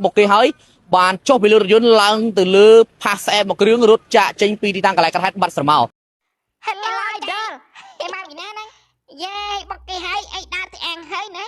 một cái hơi bàn cho bị lừa dối lăng từ lừa pass em một cái đường rút chạ trên pi đi tăng cái lại cái hết bắt sờ màu hello idol em bao gì nè này yeah một cái hơi ai đa thì ăn hơi nè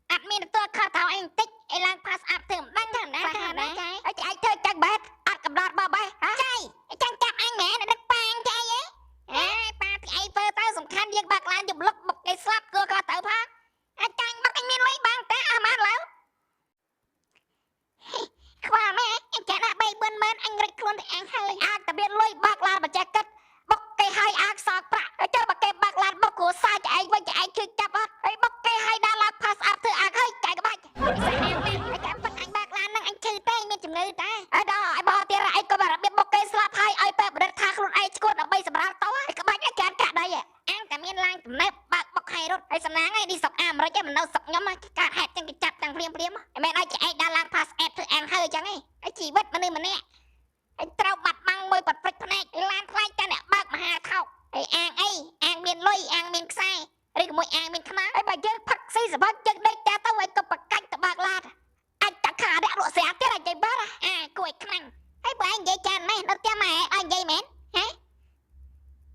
admin tôi khó tháo anh tích ai lang pass up thường đánh thằng đấy ai chơi chắc bét cầm đọt bao bay hả chơi chẳng chạm anh mẹ nó đứt bang chơi ấy ba thì ai phơ tao dùng khăn riêng bạc lan dùng lúc một cái slap cơ khó thở phá anh chẳng bắt anh miên lấy bang té mát lắm qua mẹ anh chả đã bay bên bên anh rịch luôn thì anh hơi tập biệt lôi bạc lan mà che cất bốc cái hai ác sạc bạc chơi bạc cái bạc lan bốc của sai chạy anh với chạy anh chưa chắp á ấy bốc cái hai đa lan pass up thử ác hơi chạy cái bạch anh cảm bắt anh bạc lan năng anh chơi tay miên chừng ngư ta ở đó anh bỏ tiền ra anh có bảo biết bốc cái slap hai ai pe bật thang luôn anh cốt ở bay sập ra tao á cái bạch anh chán cả đây à anh cảm miên lan nếp bạc bốc hai rồi anh sẵn nắng anh đi sọc am rồi chứ mình đâu sọc nhóm á cả hạt chân cái chắp tăng phim á mẹ nói chạy đa lan pass up thử ăn hơi chẳng ấy anh chỉ biết mà nè anh trao mặt băng môi bật phịch này lan khoai cha nè bạc mà hà thâu ăn miên lôi ăn miên sai đây là môi ăn miên khná ấy bà chơi phật xây giờ bắt chân đây cha tao ấy có bạc canh từ bạc lan anh chẳng khả đã độ xé thế là chơi bớt cùi khăn ấy bà anh dây cha này nó cha mẹ anh dây mến hả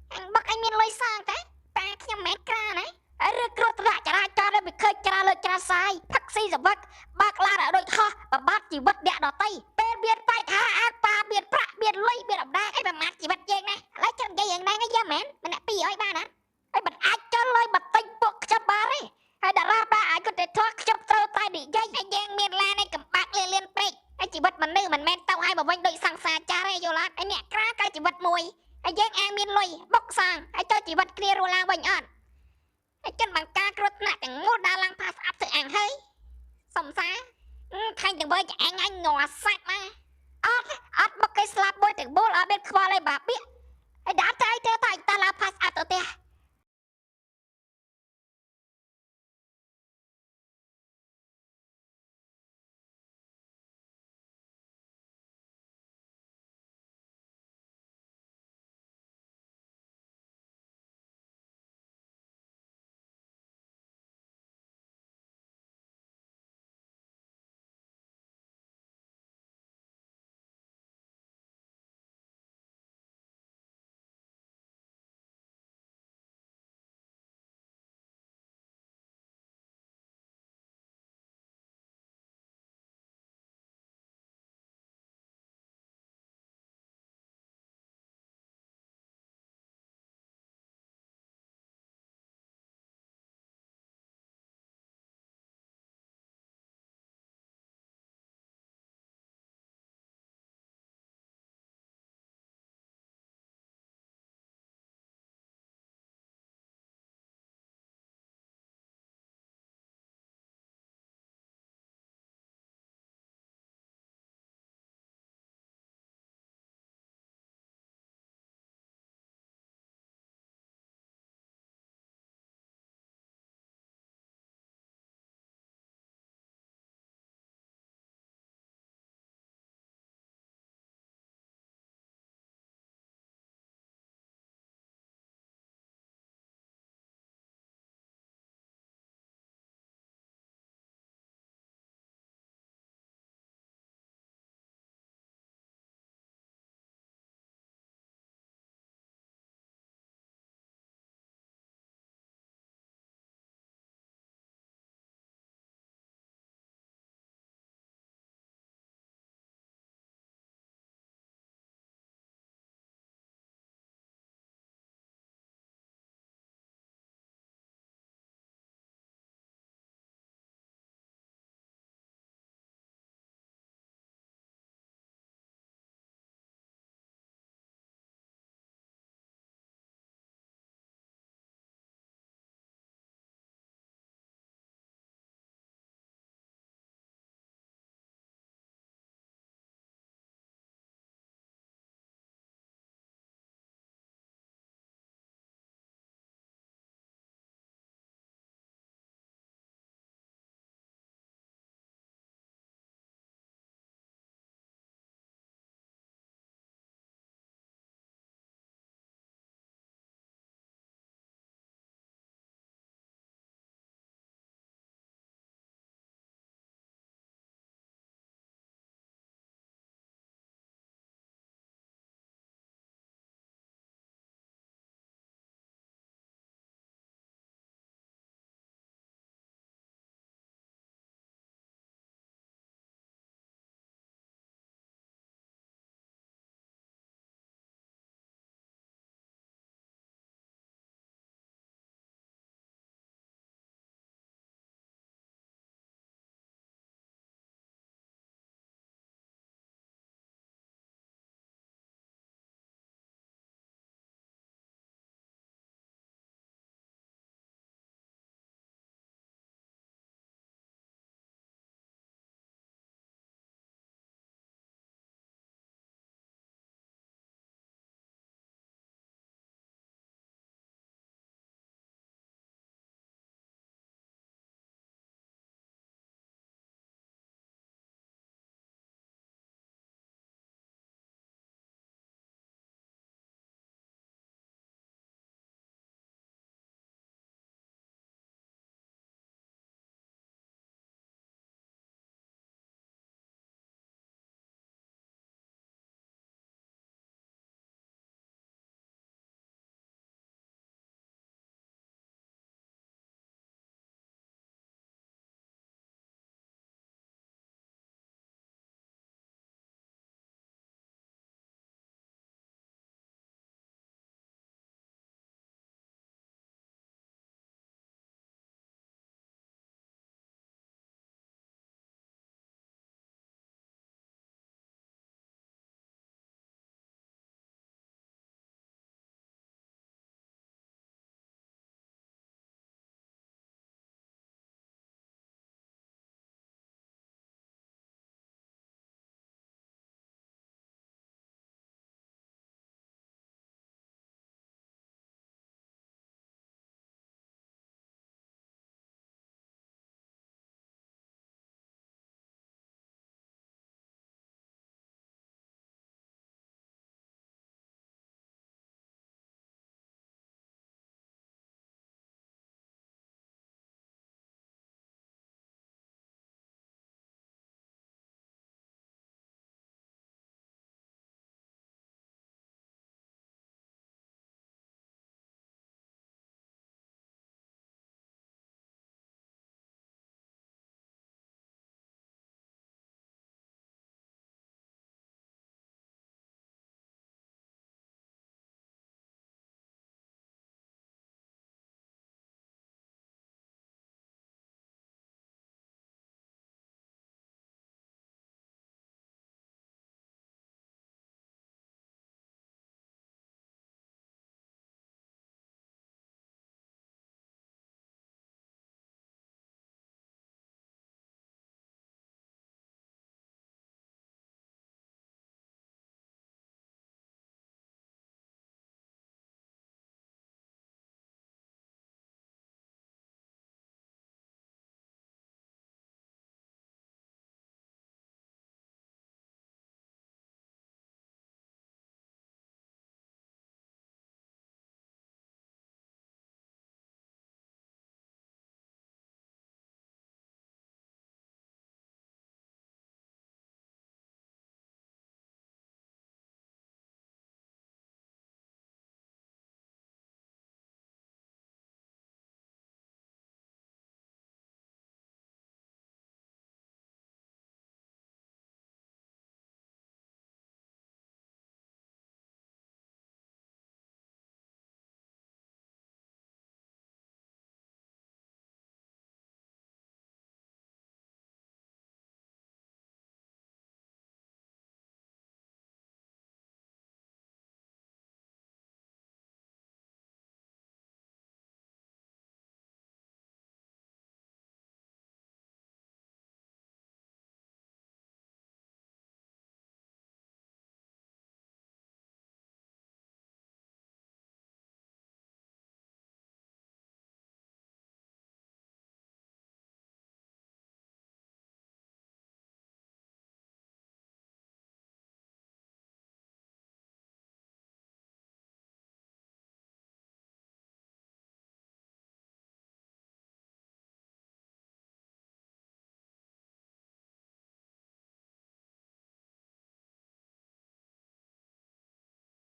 anh bắt anh miên lôi sang thế ta khi mẹ ca này ở rực rỡ ra chả ra cho nó bị khơi chả lời chả sai phật xây giờ bắt bạc lan ở đôi kho và bát chỉ bắt đẻ đỏ tay bên biên tay tha ác ba biên pra biên lôi biên ẩm đa ấy bà mặt chỉ bắt dây này lấy chân dây hiện đang cái giá mến mình đã pi ơi ba nè ấy bật ai cho lôi bật tay buộc cho ba đấy ấy đã ra ba ai có thể thoát chấp trâu tay bị dây anh giang miền la này cầm bạc liên liên play ấy chỉ bật mình nữ mình men tao hai bà vinh đội sang xa cha đây vô lát ấy nè cá cái chỉ bật mùi ấy giang an miền lôi bốc sang ấy cho chỉ bật clear rola vinh on ấy chân bằng ca cột nè chẳng ngô đa lang pass up sự ăn hơi sòng xa thanh từng bơi anh ngò sạch mà ớt bốc cái slap bôi từng bố ở bên khoa lại bà biết đã trái theo tay ta là pass up ở tia